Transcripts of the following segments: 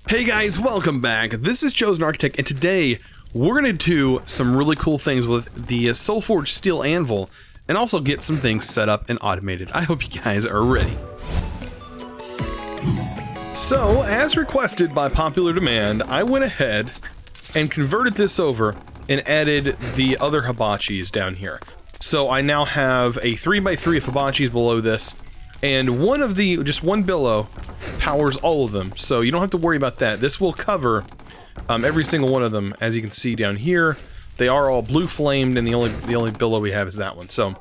Hey guys, welcome back. This is ChosenArchitect, and today we're going to do some really cool things with the Soulforged Steel anvil, and also get some things set up and automated. I hope you guys are ready. So, as requested by popular demand, I went ahead and converted this over and added the other hibachis down here. So I now have a 3x3 of hibachis below this, and just one billow powers all of them, so you don't have to worry about that. This will cover every single one of them. As you can see down here, they are all blue flamed, and the only billow we have is that one. So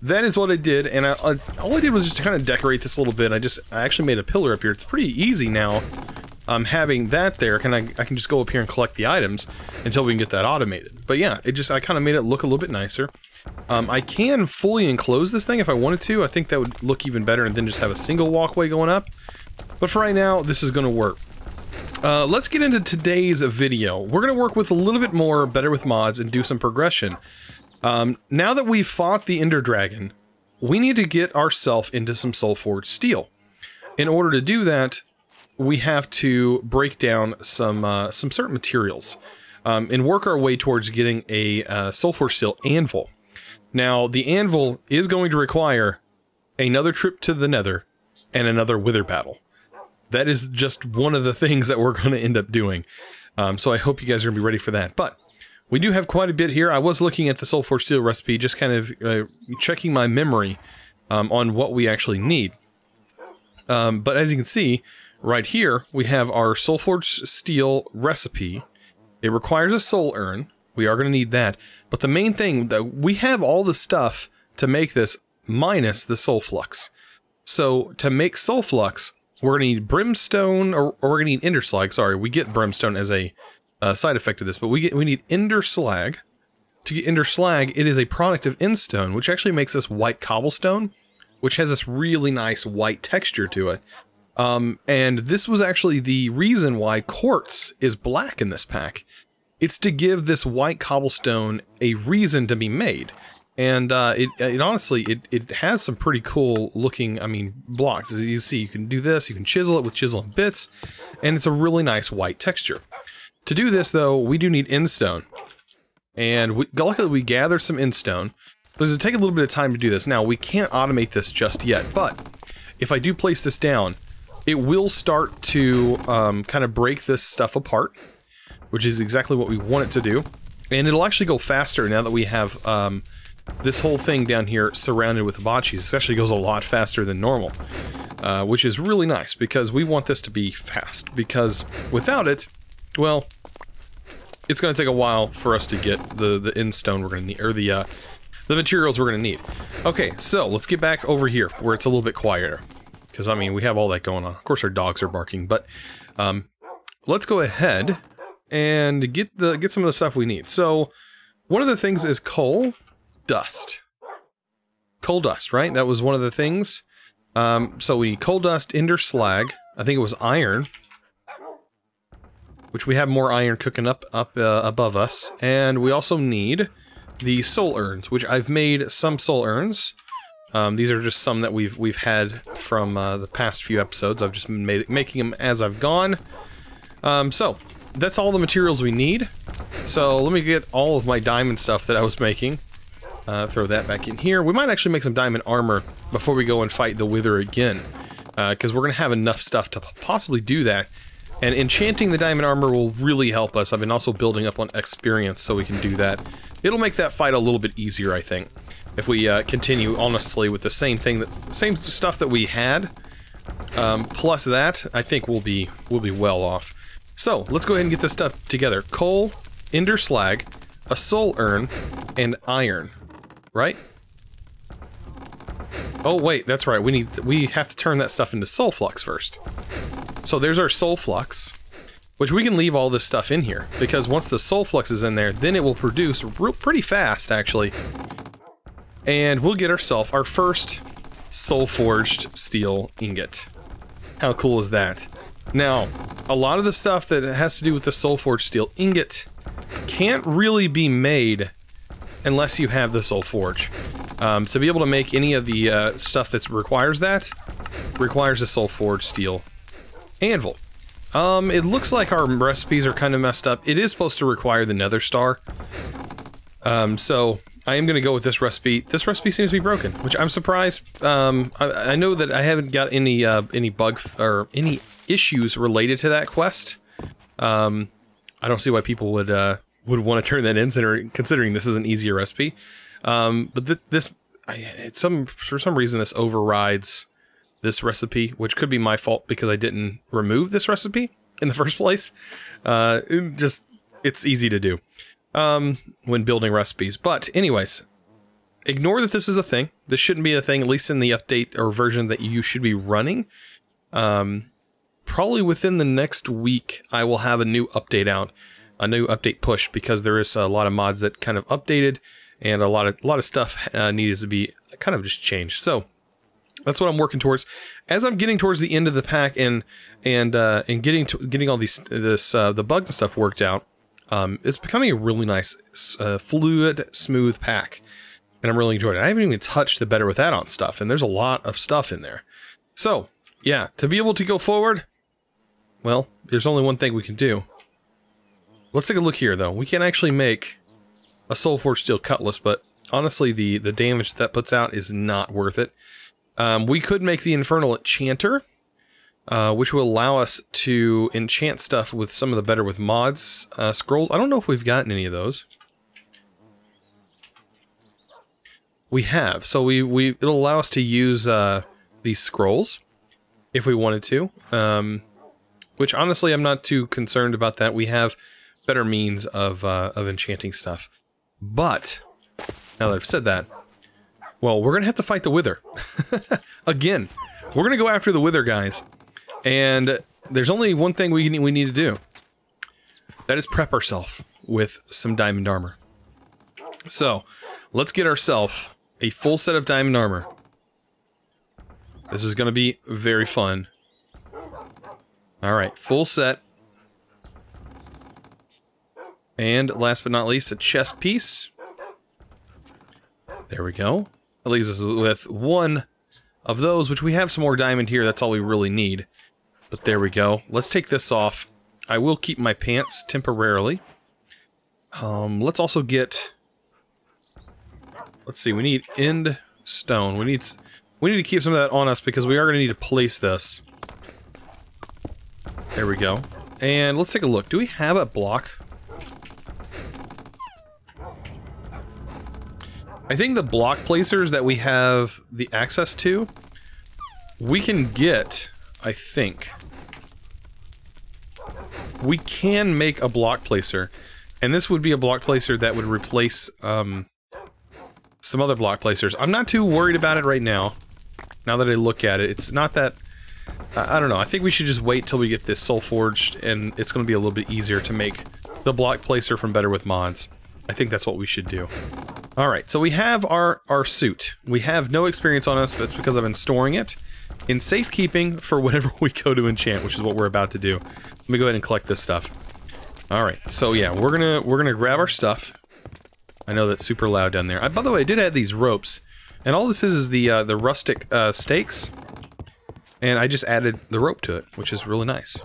that is what I did, and all I did was just to kind of decorate this a little bit. I actually made a pillar up here. It's pretty easy now. Having that there, I can just go up here and collect the items until we can get that automated. But yeah, I kind of made it look a little bit nicer. I can fully enclose this thing if I wanted to. I think that would look even better, and then just have a single walkway going up. But for right now, this is going to work. Let's get into today's video. We're going to work with a little bit more Better with Mods and do some progression. Now that we've fought the Ender Dragon, we need to get ourselves into some Soulforged Steel. In order to do that, we have to break down some certain materials and work our way towards getting a Soulforged Steel anvil. Now, the anvil is going to require another trip to the Nether and another Wither battle. That is just one of the things that we're going to end up doing. So I hope you guys are going to be ready for that. But we do have quite a bit here. I was looking at the Soulforged Steel recipe, just kind of checking my memory on what we actually need. But as you can see, right here, we have our Soulforged Steel recipe. It requires a soul urn. We are going to need that. But the main thing, that we have all the stuff to make this minus the soul flux. So to make soul flux, we're going to need brimstone, or we're going to need ender slag. Sorry, we get brimstone as a side effect of this, but we need ender slag. To get ender slag, it is a product of endstone, which actually makes this white cobblestone, which has this really nice white texture to it. And this was actually the reason why quartz is black in this pack. It's to give this white cobblestone a reason to be made. And it honestly, it has some pretty cool looking, blocks. As you see, you can do this, you can chisel it with chisel and bits, and it's a really nice white texture. To do this, though, we do need endstone. And luckily we gathered some endstone. But it'll take a little bit of time to do this. Now, we can't automate this just yet, but if I do place this down, it will start to kind of break this stuff apart, which is exactly what we want it to do. And it'll actually go faster now that we have this whole thing down here surrounded with hibachis. This actually goes a lot faster than normal, which is really nice because we want this to be fast. Because without it, well, it's going to take a while for us to get the endstone we're going to need, or the materials we're going to need. Okay, so let's get back over here where it's a little bit quieter. Because, we have all that going on. Of course, our dogs are barking, but let's go ahead and get some of the stuff we need. So, one of the things is coal dust. Coal dust, right? That was one of the things. So we need coal dust, ender slag. I think it was iron, which we have more iron cooking up above us. And we also need the soul urns, which I've made some soul urns. These are just some that we've had from the past few episodes. I've just been making them as I've gone. So that's all the materials we need. So let me get all of my diamond stuff that I was making. Throw that back in here. We might actually make some diamond armor before we go and fight the Wither again. Because we're going to have enough stuff to possibly do that. And enchanting the diamond armor will really help us. I've been also building up on experience so we can do that. It'll make that fight a little bit easier, I think. If we continue, honestly, with the same stuff that we had. Plus that, I think we'll be well off. So, let's go ahead and get this stuff together. Coal, ender slag, a soul urn, and iron. Right? Oh wait, that's right. We have to turn that stuff into soul flux first. So there's our soul flux, which we can leave all this stuff in here because once the soul flux is in there, then it will produce pretty fast actually, and we'll get ourselves our first Soulforged Steel ingot. How cool is that? Now, a lot of the stuff that has to do with the Soulforged Steel ingot can't really be made unless you have the Soul Forge. To be able to make any of the stuff that requires a Soulforged Steel anvil. It looks like our recipes are kind of messed up. It is supposed to require the nether star. So I am going to go with this recipe. This recipe seems to be broken, which I'm surprised. I know that I haven't got any bug or any issues related to that quest. I don't see why people would want to turn that in, considering this is an easier recipe. But for some reason this overrides this recipe, which could be my fault because I didn't remove this recipe in the first place. It's easy to do when building recipes. But anyways, ignore that this is a thing. This shouldn't be a thing, at least in the update or version that you should be running. Probably within the next week, I will have a new update out, a new update push, because there is a lot of mods that kind of updated, and a lot of stuff needs to be kind of just changed. So that's what I'm working towards. As I'm getting towards the end of the pack and getting all the bugs and stuff worked out, it's becoming a really nice, fluid, smooth pack, and I'm really enjoying it. I haven't even touched the better with add-on stuff, and there's a lot of stuff in there. So yeah, to be able to go forward, well, there's only one thing we can do. Let's take a look here, though. We can actually make a Soulforged Steel cutlass, but honestly, the damage that puts out is not worth it. We could make the Infernal Enchanter, which will allow us to enchant stuff with some of the better with mods scrolls. I don't know if we've gotten any of those. We have, so it'll allow us to use these scrolls if we wanted to. Which honestly, I'm not too concerned about that. We have better means of enchanting stuff. But now that I've said that, well, we're gonna have to fight the Wither again. We're gonna go after the Wither, guys, and there's only one thing we need to do. That is prep ourselves with some diamond armor. So let's get ourselves a full set of diamond armor. This is gonna be very fun. All right, full set. And last but not least, a chest piece. There we go. That leaves us with one of those, which we have some more diamond here. That's all we really need. But there we go. Let's take this off. I will keep my pants temporarily. Let's also get... Let's see, we need end stone. We need to keep some of that on us because we are going to need to place this. There we go. And let's take a look. Do we have a block? I think the block placers that we have the access to, we can get, I think. We can make a block placer. And this would be a block placer that would replace some other block placers. I'm not too worried about it right now. Now that I look at it, it's not that... I don't know, I think we should just wait till we get this Soulforged, and it's going to be a little bit easier to make the block placer from Better With Mods. I think that's what we should do. Alright, so we have our suit. We have no experience on us, but it's because I've been storing it in safekeeping for whenever we go to enchant, which is what we're about to do. Let me go ahead and collect this stuff. Alright, so yeah, we're gonna grab our stuff. I know that's super loud down there. By the way, I did add these ropes, and all this is the rustic stakes. And I just added the rope to it, which is really nice.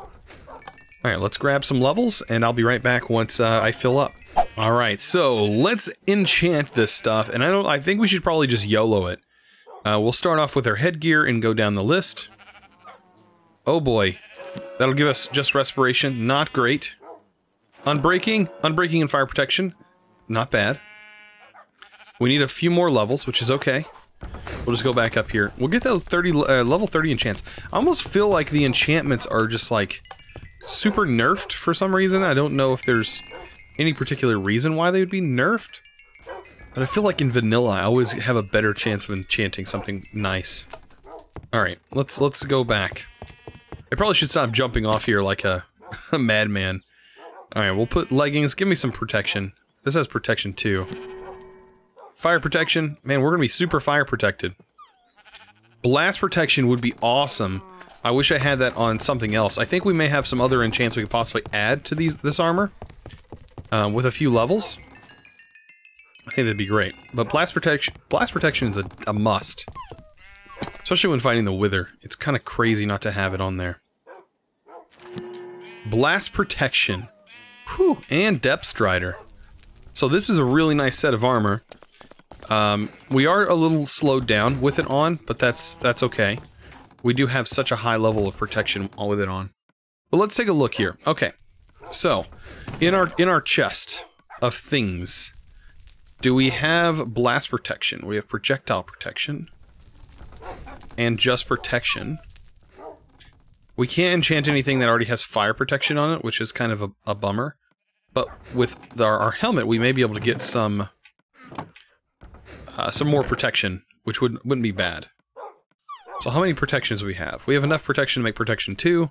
Alright, let's grab some levels, and I'll be right back once I fill up. Alright, so let's enchant this stuff, and I think we should probably just YOLO it. We'll start off with our headgear and go down the list. Oh boy. That'll give us just respiration, not great. Unbreaking and fire protection, not bad. We need a few more levels, which is okay. We'll just go back up here. We'll get the level 30 enchants. I almost feel like the enchantments are just like super nerfed for some reason. I don't know if there's any particular reason why they would be nerfed. But I feel like in vanilla I always have a better chance of enchanting something nice. Alright, let's go back. I probably should stop jumping off here like a madman. Alright, we'll put leggings. Give me some protection. This has protection too. Fire protection. Man, we're gonna be super fire protected. Blast protection would be awesome. I wish I had that on something else. I think we may have some other enchants we could possibly add to this armor. With a few levels. I think that'd be great. But blast protection is a must. Especially when fighting the Wither. It's kind of crazy not to have it on there. Blast protection. Whew, and depth strider. So this is a really nice set of armor. We are a little slowed down with it on, but that's okay. We do have such a high level of protection with it on. But let's take a look here. Okay, so in our chest of things, do we have blast protection? We have projectile protection and just protection. We can't enchant anything that already has fire protection on it, which is kind of a bummer. But with our helmet, we may be able to get some more protection, which wouldn't be bad. So how many protections do we have? We have enough protection to make protection 2.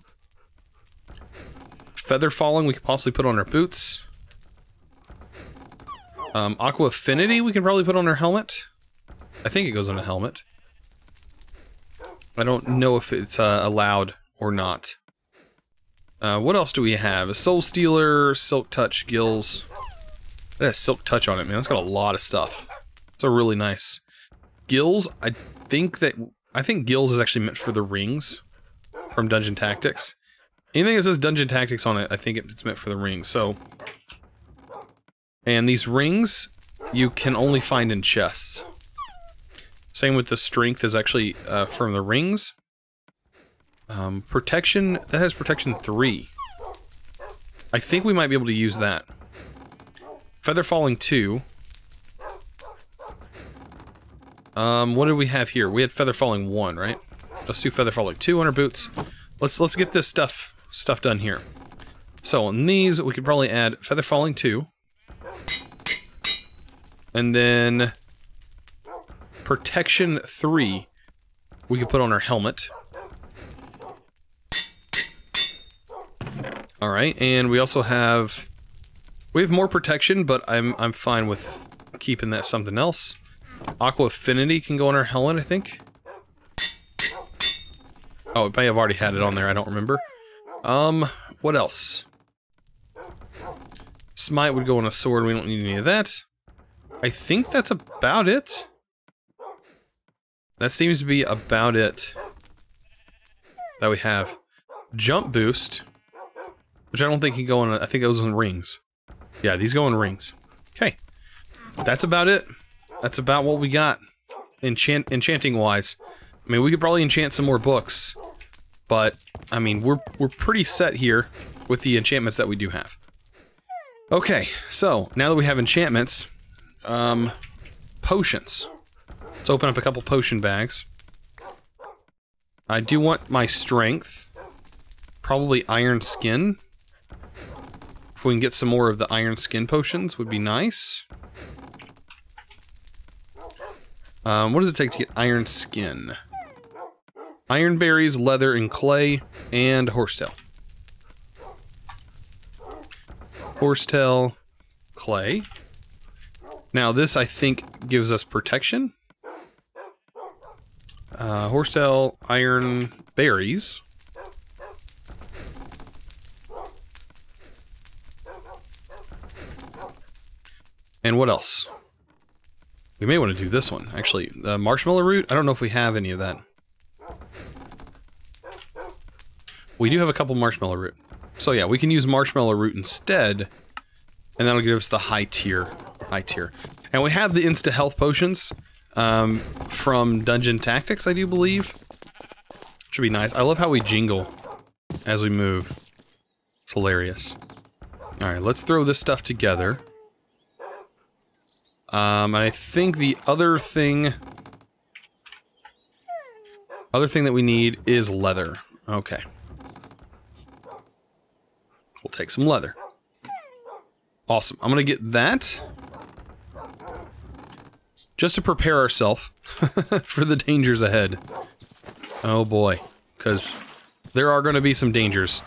Feather falling we could possibly put on our boots. Aqua affinity we can probably put on our helmet. I think it goes on a helmet. I don't know if it's allowed or not. What else do we have? A Soul Stealer, Silk Touch, Gills. That has Silk Touch on it, man. That's got a lot of stuff. It's a really nice. Gills, I think Gills is actually meant for the rings from Dungeon Tactics. Anything that says Dungeon Tactics on it, I think it's meant for the rings, so... And these rings, you can only find in chests. Same with the strength is actually from the rings. Protection, that has protection 3. I think we might be able to use that. Feather falling 2. What did we have here? We had feather falling 1, right? Let's do feather falling 2 on our boots. Let's get this stuff done here. So on these, we could probably add feather falling 2. And then protection 3 we could put on our helmet. Alright, and we also have... We have more protection, but I'm fine with keeping that something else. Aqua affinity can go on our helmet, I think. Oh, it may have already had it on there, I don't remember. What else? Smite would go on a sword, we don't need any of that. I think that's about it. That seems to be about it that we have. Jump boost, which I don't think can go on, I think it goes on rings. Yeah, these go on rings. Okay, that's about it. That's about what we got, enchanting-wise. I mean, we could probably enchant some more books, but, I mean, we're pretty set here with the enchantments that we do have. Okay, so, now that we have enchantments, potions. Let's open up a couple potion bags. I do want my strength. Probably iron skin. If we can get some more of the iron skin potions, would be nice. What does it take to get iron skin? Iron berries, leather, and clay, and horsetail. Horsetail, clay. Now this, I think, gives us protection. Horsetail, iron, berries. And what else? We may want to do this one, actually. Marshmallow root? I don't know if we have any of that. We do have a couple marshmallow root. So yeah, we can use marshmallow root instead, and that'll give us the high tier. And we have the insta health potions from Dungeon Tactics, I do believe. Should be nice. I love how we jingle as we move. It's hilarious. Alright, let's throw this stuff together. I think the other thing that we need is leather. Okay. We'll take some leather. Awesome. I'm gonna get that. Just to prepare ourselves for the dangers ahead. Oh boy. Because there are gonna be some dangers.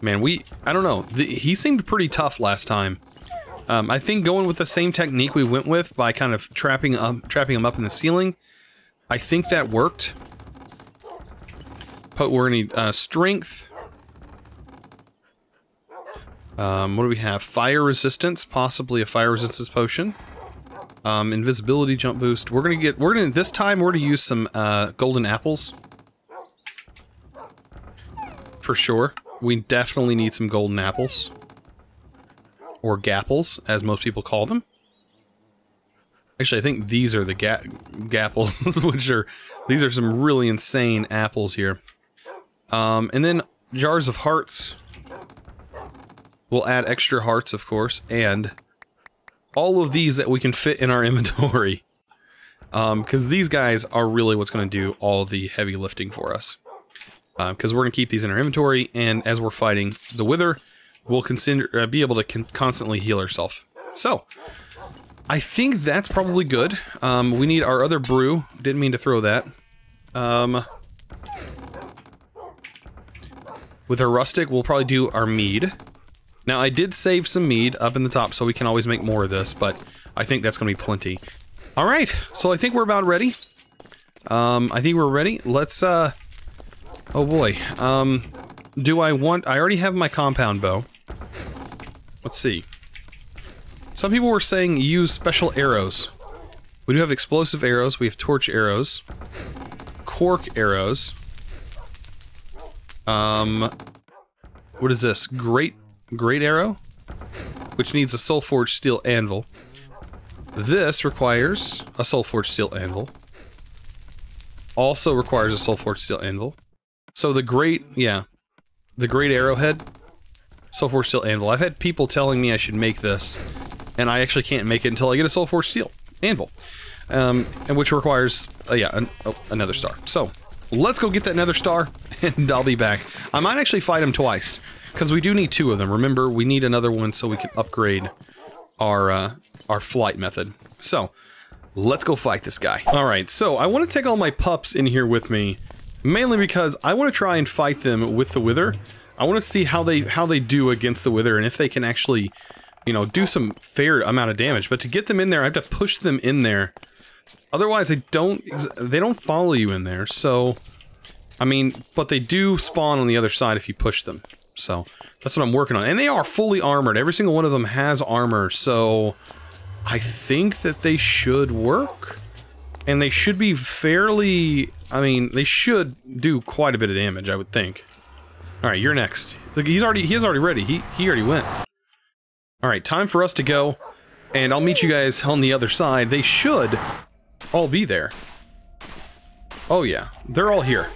Man, I don't know. He seemed pretty tough last time. I think going with the same technique we went with by kind of trapping him up in the ceiling, I think that worked. But we're gonna need strength. What do we have? Fire resistance, possibly a fire resistance potion. Invisibility jump boost. This time we're gonna use some golden apples. For sure. We definitely need some golden apples. Or gapples, as most people call them. Actually, I think these are the gapples, which are... These are some really insane apples here. And then jars of hearts. We'll add extra hearts, of course, and all of these that we can fit in our inventory. Because these guys are really what's going to do all the heavy lifting for us. Because we're going to keep these in our inventory, and as we're fighting the Wither, we'll be able to constantly heal ourselves. So, I think that's probably good. We need our other brew. Didn't mean to throw that. With our rustic, we'll probably do our mead. Now, I did save some mead up in the top, so we can always make more of this, but I think that's going to be plenty. Alright, so I think we're about ready. I think we're ready. Let's, oh boy. Do I want... I already have my compound bow. Let's see. Some people were saying use special arrows. We do have explosive arrows, we have torch arrows. Cork arrows. What is this? Great arrow? Which needs a Soulforged Steel anvil. This requires a Soulforged Steel anvil. Also requires a Soulforged Steel anvil. So the great arrowhead, Soulforged Steel anvil. I've had people telling me I should make this, and I actually can't make it until I get a Soulforged Steel anvil. And which requires, another star. So, let's go get that nether star, and I'll be back. I might actually fight him twice, because we do need 2 of them. Remember, we need another one so we can upgrade our flight method. So, let's go fight this guy. Alright, so I want to take all my pups in here with me, mainly because I want to try and fight them with the Wither. I want to see how they do against the Wither, and if they can actually, you know, do some fair amount of damage. But to get them in there, I have to push them in there. Otherwise, they don't follow you in there, so... I mean, but they do spawn on the other side if you push them. So, that's what I'm working on. And they are fully armored. Every single one of them has armor, so... I think that they should work. And they should be fairly... I mean, they should do quite a bit of damage, I would think. Alright, you're next. Look, he is already ready. He already went. Alright, time for us to go. And I'll meet you guys on the other side. They should all be there. Oh yeah, they're all here.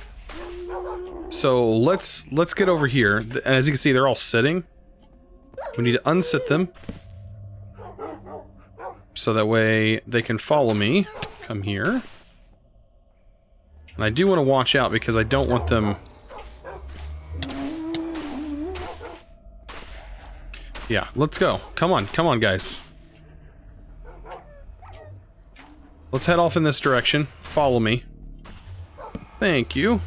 So let's get over here. And as you can see, they're all sitting. We need to unsit them. So that way they can follow me. Come here. And I do want to watch out because I don't want them... Yeah, let's go. Come on, guys. Let's head off in this direction. Follow me. Thank you.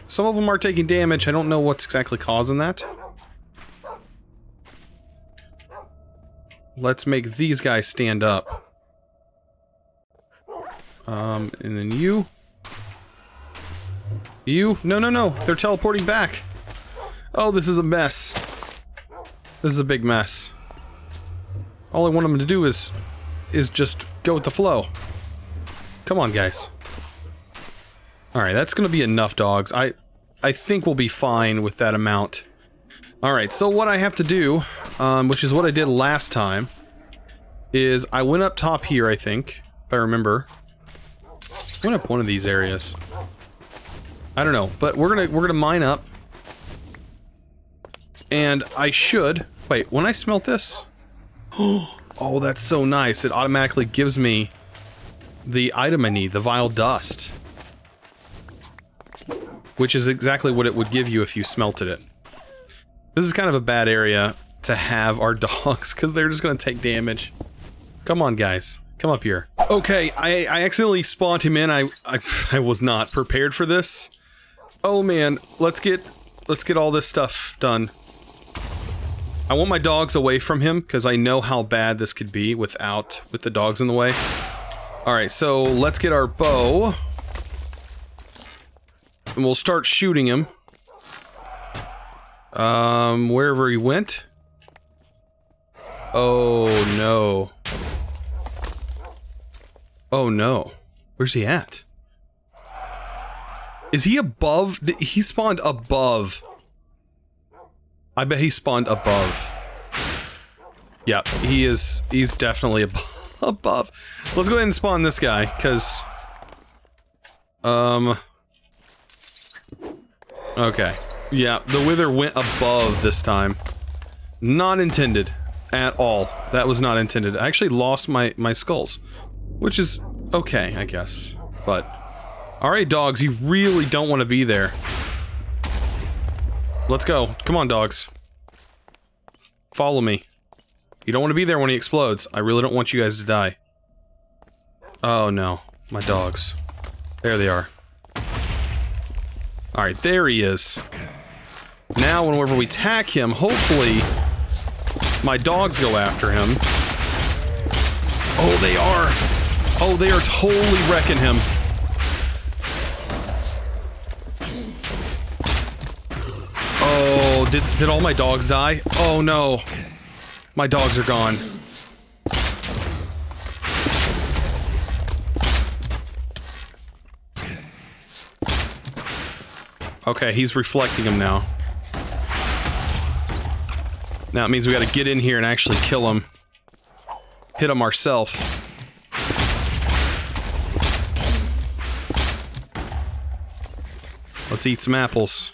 Some of them are taking damage. I don't know what's exactly causing that. Let's make these guys stand up. And then you. You? No. They're teleporting back. Oh, this is a mess. This is a big mess. All I want them to do is just go with the flow. Come on, guys. Alright, that's gonna be enough dogs. I think we'll be fine with that amount. Alright, so what I have to do, which is what I did last time, is I went up top here, I think, if I remember. I went up one of these areas. I don't know, but we're gonna mine up. And I should... Wait, when I smelt this... Oh, that's so nice. It automatically gives me the item I need, the vile dust. Which is exactly what it would give you if you smelted it. This is kind of a bad area to have our dogs, because they're just going to take damage. Come on, guys. Come up here. Okay, I accidentally spawned him in. I was not prepared for this. Oh man, let's get all this stuff done. I want my dogs away from him, because I know how bad this could be with the dogs in the way. Alright, so let's get our bow. And we'll start shooting him. Wherever he went. Oh no. Oh no. Where's he at? Is he above? He spawned above I bet he spawned above. Yeah, he's definitely above. Let's go ahead and spawn this guy, because... Okay. Yeah, the wither went above this time. Not intended. At all. That was not intended. I actually lost my skulls. Which is okay, I guess. But... Alright, dogs, you really don't want to be there. Let's go. Come on, dogs. Follow me. You don't want to be there when he explodes. I really don't want you guys to die. Oh no. My dogs. There they are. Alright, there he is. Now, whenever we attack him, hopefully... my dogs go after him. Oh, they are! Oh, they are totally wrecking him. Oh, did all my dogs die? Oh no. My dogs are gone. Okay, he's reflecting him now. Now it means we gotta get in here and actually kill him. Hit him ourselves. Let's eat some apples.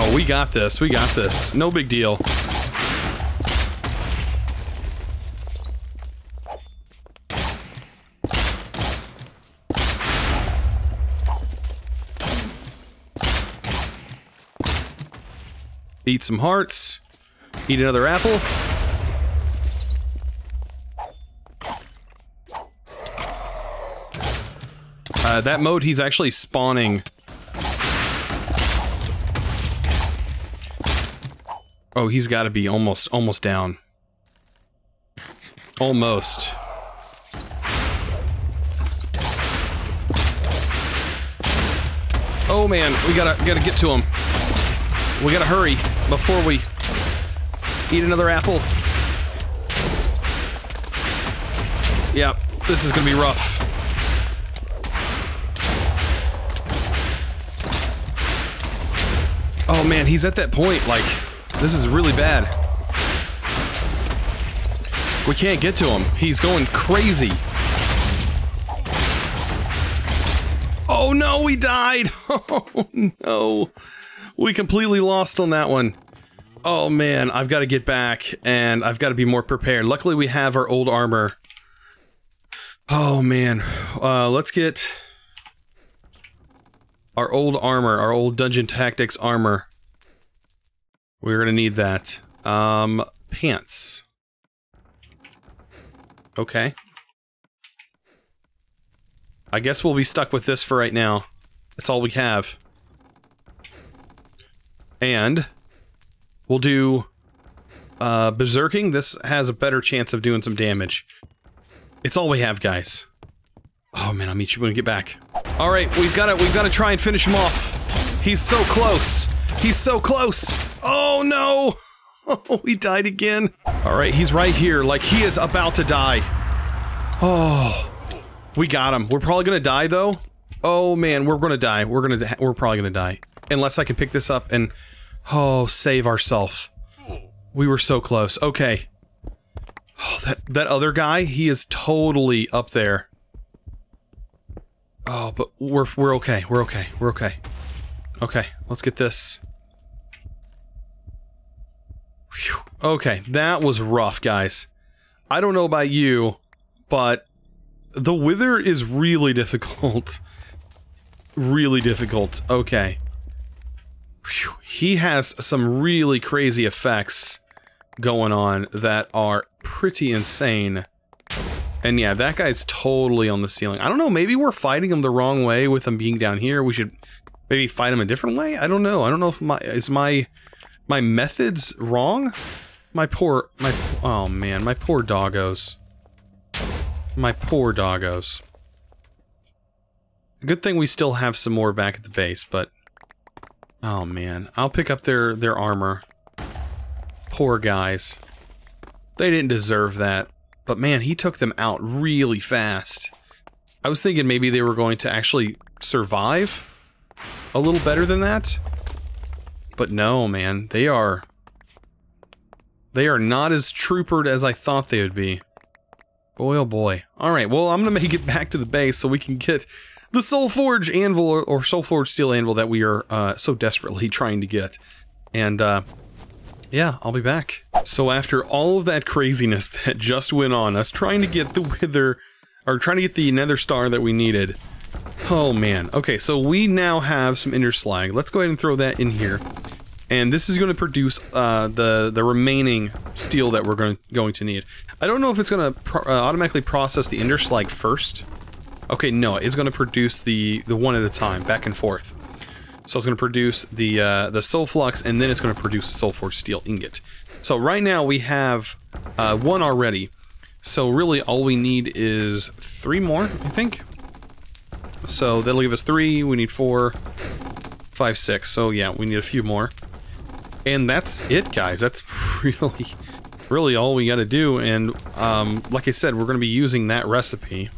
Oh, we got this. We got this. No big deal. Eat some hearts. Eat another apple. That mode, he's actually spawning. Oh, he's got to be almost down. Almost. Oh man, we gotta get to him. We gotta hurry before we eat another apple. Yep, this is gonna be rough. Oh man, he's at that point, like, this is really bad. We can't get to him. He's going crazy. Oh no, we died! Oh no. We completely lost on that one. Oh man, I've got to get back, and I've got to be more prepared. Luckily we have our old armor. Oh man. Let's get our old armor, our old Dungeon Tactics armor. We're gonna need that. Pants. Okay. I guess we'll be stuck with this for right now. That's all we have. And we'll do berserking. This has a better chance of doing some damage. It's all we have, guys. Oh man, I'll meet you when we get back. All right, we've got to try and finish him off. He's so close. He's so close. Oh no! Oh, he died again. All right, he's right here. Like, he is about to die. Oh, we got him. We're probably gonna die though. Oh man, we're gonna die. We're probably gonna die. Unless I can pick this up and, oh, save ourselves. We were so close. Okay. Oh, that other guy, he is totally up there. Oh, but we're okay. We're okay. We're okay. Okay, let's get this. Whew. Okay, that was rough, guys. I don't know about you, but the wither is really difficult. Really difficult. Okay. Whew. He has some really crazy effects going on that are pretty insane. And yeah, that guy's totally on the ceiling. I don't know, maybe we're fighting him the wrong way with him being down here. We should maybe fight him a different way? I don't know. I don't know if my methods wrong? Oh man, my poor doggos. My poor doggos. Good thing we still have some more back at the base, but oh man, I'll pick up their armor. Poor guys. They didn't deserve that. But man, he took them out really fast. I was thinking maybe they were going to actually survive a little better than that. But no, man, they are not as troopered as I thought they would be. Boy, oh boy. Alright, well, I'm gonna make it back to the base so we can get the Soulforged anvil, or Soulforged Steel anvil that we are so desperately trying to get. And, yeah, I'll be back. So after all of that craziness that just went on, us trying to get the wither, or trying to get the nether star that we needed. Oh man. Okay, so we now have some ender slag. Let's go ahead and throw that in here. And this is going to produce the remaining steel that we're going to need. I don't know if it's going to automatically process the ender slag first. Okay, no, it's going to produce the one at a time, back and forth. So it's going to produce the soul flux, and then it's going to produce a Soulforged Steel ingot. So right now we have one already. So really all we need is 3 more, I think. So that'll give us 3, we need 4, 5, 6. So yeah, we need a few more. And that's it, guys. That's really all we gotta do. And like I said, we're gonna be using that recipe.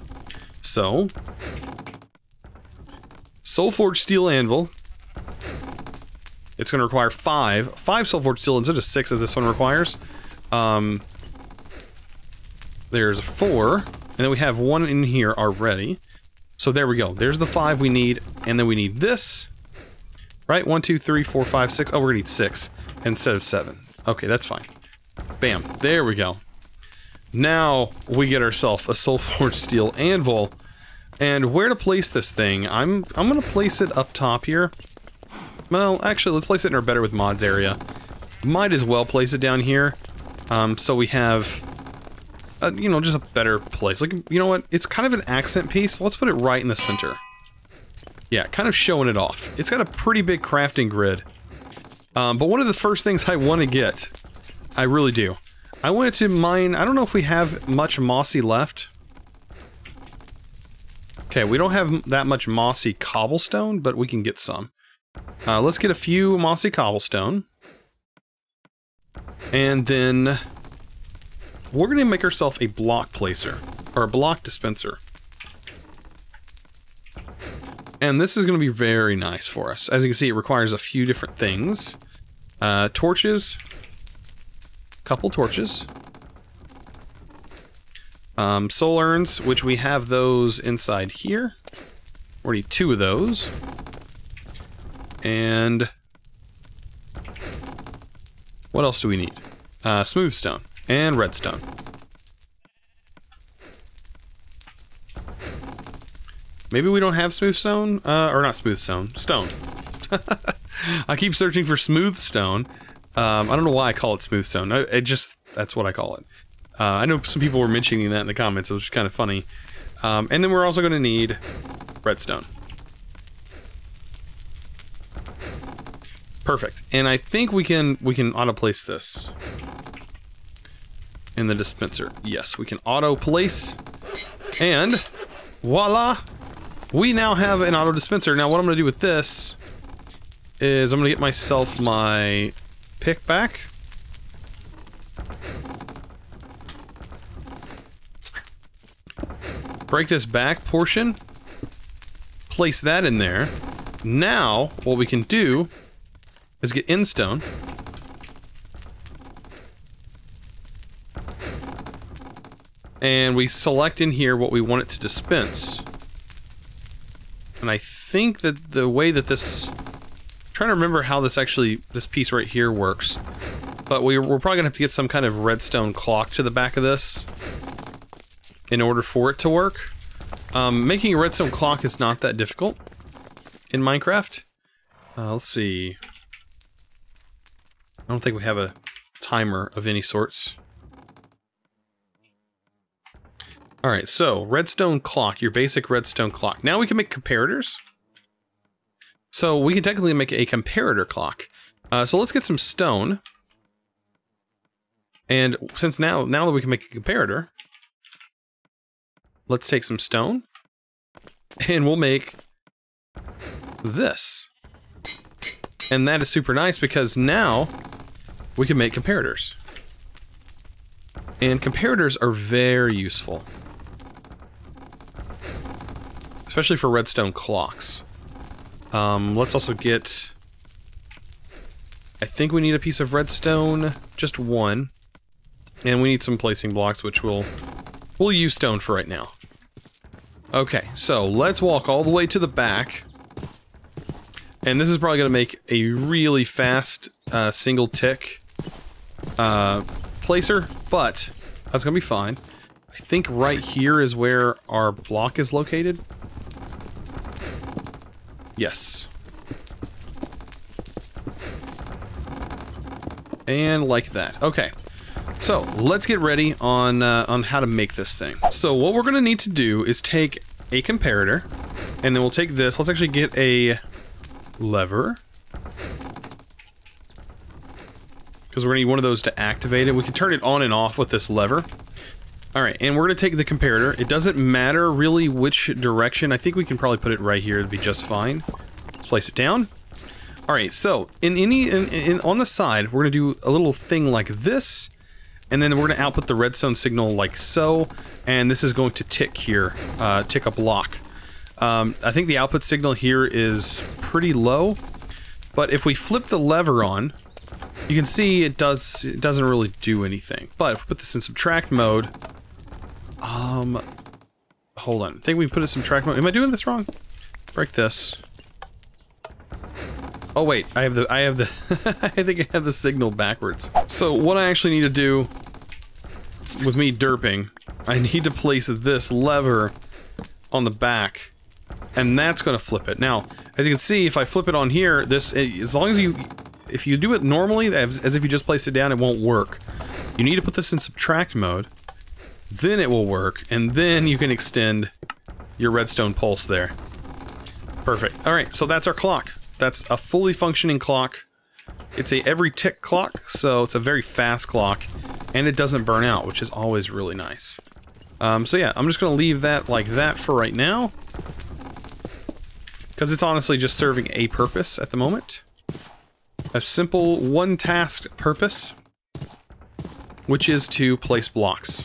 So, Soulforged Steel anvil. It's gonna require 5 Soulforged Steel instead of 6 that this one requires. There's 4, and then we have 1 in here already. So there we go. There's the 5 we need, and then we need this. Right? 1, 2, 3, 4, 5, 6. Oh, we're gonna need 6 instead of 7. Okay, that's fine. Bam. There we go. Now we get ourselves a Soulforged Steel anvil. And where to place this thing? I'm gonna place it up top here. Well, actually, let's place it in our Better with Mods area. Might as well place it down here. So we have, you know, just a better place. Like, you know what? It's kind of an accent piece. Let's put it right in the center. Yeah, kind of showing it off. It's got a pretty big crafting grid. But one of the first things I want to get, I really do. I wanted to mine, I don't know if we have much mossy left. Okay, we don't have that much mossy cobblestone, but we can get some. Let's get a few mossy cobblestone. And then we're going to make ourselves a block placer, or a block dispenser. And this is going to be very nice for us. As you can see, it requires a few different things. Torches. Couple torches. Soul urns, which we have those inside here. We need 2 of those. And what else do we need? Smooth stone and redstone. Maybe we don't have smooth stone? Or not smooth stone. Stone. I keep searching for smooth stone. I don't know why I call it smooth stone. That's what I call it. I know some people were mentioning that in the comments. It was just kind of funny. And then we're also going to need redstone. Perfect. And I think we can auto place this in the dispenser. Yes, we can auto place. And voila! We now have an auto dispenser. Now what I'm going to do with this is I'm going to get myself my pick back. Break this back portion. Place that in there. Now, what we can do is get endstone. And we select in here what we want it to dispense. And I think that the way that this... I'm trying to remember how this piece right here works. But we're probably going to have to get some kind of redstone clock to the back of this in order for it to work. Making a redstone clock is not that difficult in Minecraft. Let's see. I don't think we have a timer of any sorts. Alright, so redstone clock, your basic redstone clock. Now we can make comparators. So we can technically make a comparator clock. So let's get some stone. And since now that we can make a comparator, let's take some stone. And we'll make this. And that is super nice because now we can make comparators. And comparators are very useful. Especially for redstone clocks. Let's also get... I think we need a piece of redstone, just one. And we need some placing blocks, which we'll use stone for right now. Okay, so let's walk all the way to the back. And this is probably going to make a really fast single tick placer, but that's going to be fine. I think right here is where our block is located. Yes. And like that. Okay. So, let's get ready on how to make this thing. So, what we're going to need to do is take a comparator, and then we'll take this. Let's actually get a lever. Because we're going to need one of those to activate it. We can turn it on and off with this lever. Alright, and we're going to take the comparator. It doesn't matter really which direction. I think we can probably put it right here to be just fine. Let's place it down. Alright, so, on the side, we're going to do a little thing like this. And then we're going to output the redstone signal like so, and this is going to tick here, tick a block. I think the output signal here is pretty low, but if we flip the lever on, you can see it doesn't really do anything. But if we put this in subtract mode, hold on, I think we put it in subtract mode. Am I doing this wrong? Break this. Oh wait, I think I have the signal backwards. So what I actually need to do with me derping, I need to place this lever on the back, and that's going to flip it. Now, as you can see, if I flip it on here, as long as if you do it normally, as if you just placed it down, it won't work. You need to put this in subtract mode, then it will work, and then you can extend your redstone pulse there. Perfect. Alright, so that's our clock. That's a fully functioning clock. It's a every tick clock, so it's a very fast clock, and it doesn't burn out, which is always really nice. So yeah, I'm just going to leave that like that for right now, because it's honestly just serving a purpose at the moment. A simple one-task purpose, which is to place blocks.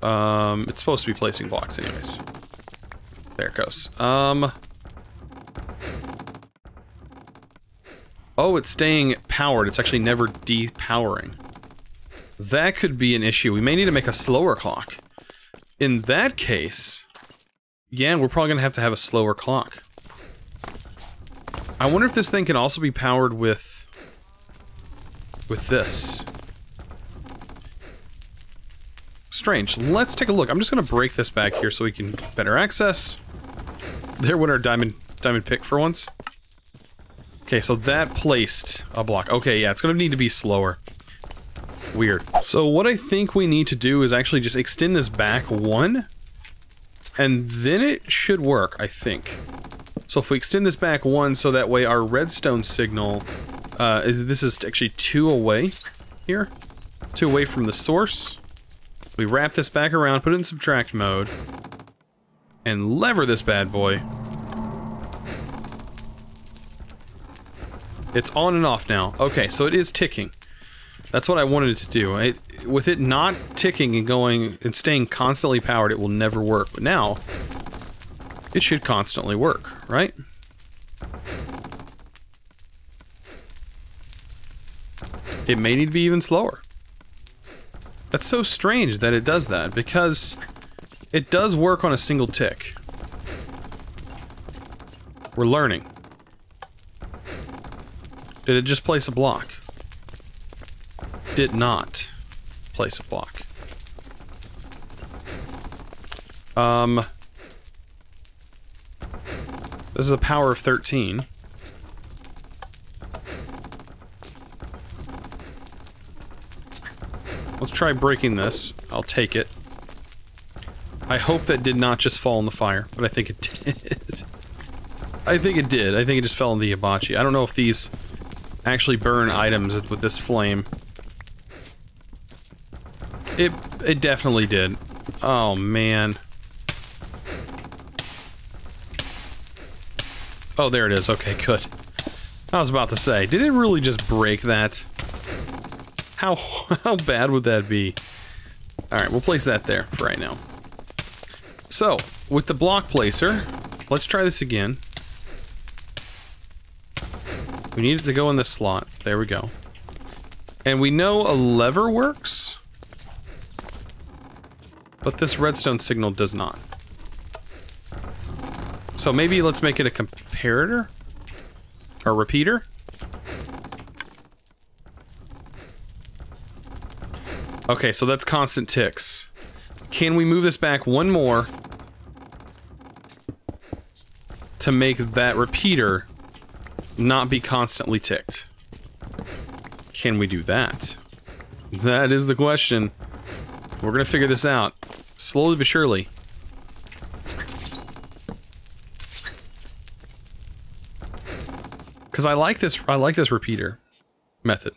It's supposed to be placing blocks anyways. There it goes. Oh, it's staying powered. It's actually never depowering. That could be an issue. We may need to make a slower clock. In that case, yeah, we're probably going to have a slower clock. I wonder if this thing can also be powered with this. Strange. Let's take a look. I'm just going to break this back here so we can better access. There went our diamond pick for once. Okay, so that placed a block. Okay, yeah, it's going to need to be slower. Weird. So what I think we need to do is actually just extend this back one, and then it should work, I think. So if we extend this back one, so that way our redstone signal, this is actually 2 away here. 2 away from the source. We wrap this back around, put it in subtract mode, and lever this bad boy. It's on and off now. Okay, so it is ticking. That's what I wanted it to do. With it not ticking and going and staying constantly powered, it will never work. But now, it should constantly work, right? It may need to be even slower. That's so strange that it does that, because it does work on a single tick. We're learning. Did it just place a block? Did not place a block. This is a power of 13. Let's try breaking this. I'll take it. I hope that did not just fall in the fire, but I think it did. I think it did. I think it just fell in the hibachi. I don't know if these actually burn items with this flame. It definitely did. Oh, man. Oh, there it is. Okay, good. I was about to say, did it really just break that? How bad would that be? Alright, we'll place that there for right now. So, with the block placer, let's try this again. We need it to go in this slot. There we go. And we know a lever works, but this redstone signal does not. So maybe let's make it a comparator? Or repeater? Okay, so that's constant ticks. Can we move this back one more to make that repeater not be constantly ticked? Can we do that? That is the question. We're gonna figure this out slowly but surely. Because I like this repeater method.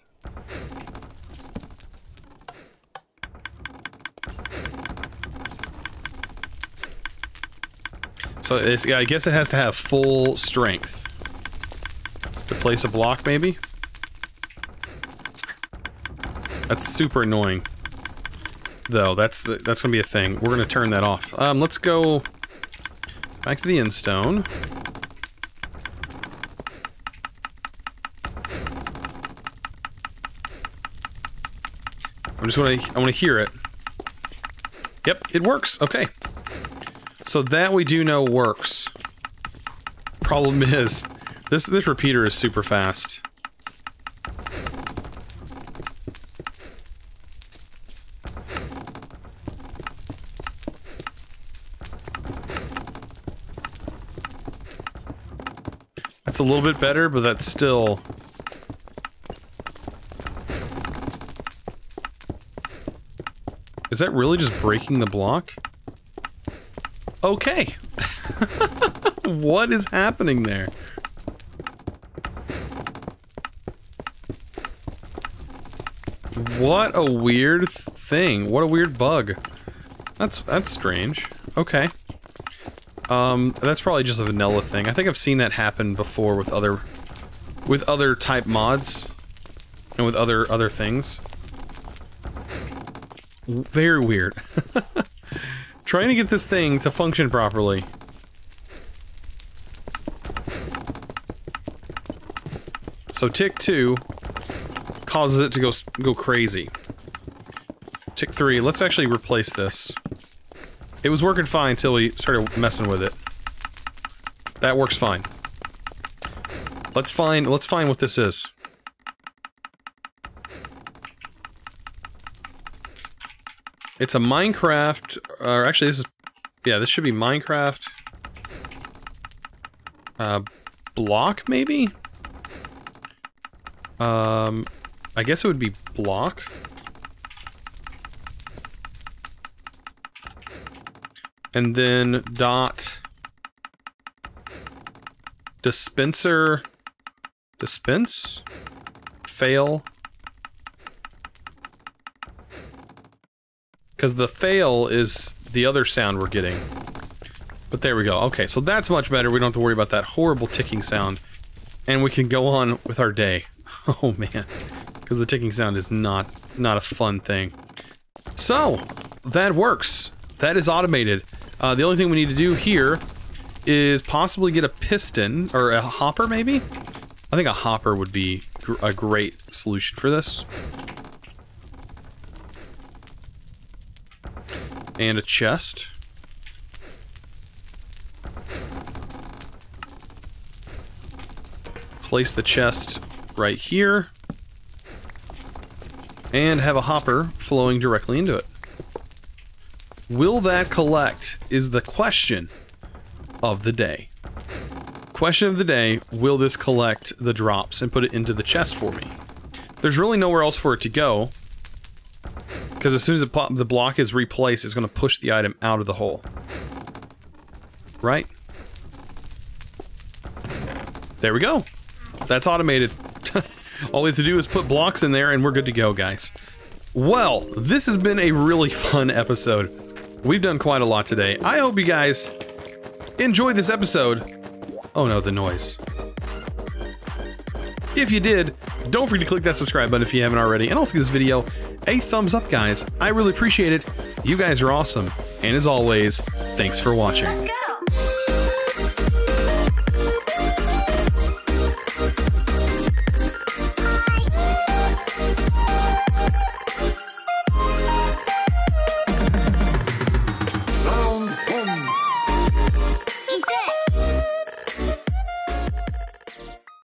So I guess it has to have full strength to place a block, maybe. That's super annoying, though. That's gonna be a thing. We're gonna turn that off. Let's go back to the end stone. I want to hear it. Yep, it works. Okay. So that we do know works. Problem is, this repeater is super fast. That's a little bit better, but that's still... Is that really just breaking the block? Okay. What is happening there? What a weird thing. What a weird bug. That's strange. Okay. That's probably just a vanilla thing. I think I've seen that happen before with other type mods and with other things. Very weird. Trying to get this thing to function properly. So tick 2 causes it to go crazy. Tick 3, let's actually replace this. It was working fine until we started messing with it. That works fine. Let's find what this is. It's a Minecraft, or actually this should be Minecraft block, maybe? I guess it would be block. And then dot dispenser dispense fail. Because the fail is the other sound we're getting. But there we go. Okay, so that's much better. We don't have to worry about that horrible ticking sound. And we can go on with our day. Oh man. Because the ticking sound is not a fun thing. So, that works. That is automated. The only thing we need to do here is possibly get a piston, or a hopper maybe? I think a hopper would be a great solution for this. And a chest. Place the chest right here. And have a hopper flowing directly into it. Will that collect is the question of the day. Question of the day, will this collect the drops and put it into the chest for me? There's really nowhere else for it to go. Because as soon as the block is replaced, it's going to push the item out of the hole. Right? There we go. That's automated. All we have to do is put blocks in there and we're good to go, guys. Well, this has been a really fun episode. We've done quite a lot today. I hope you guys enjoyed this episode. Oh no, the noise. If you did, don't forget to click that subscribe button if you haven't already, and also give this video a thumbs up, guys. I really appreciate it. You guys are awesome. And as always, thanks for watching.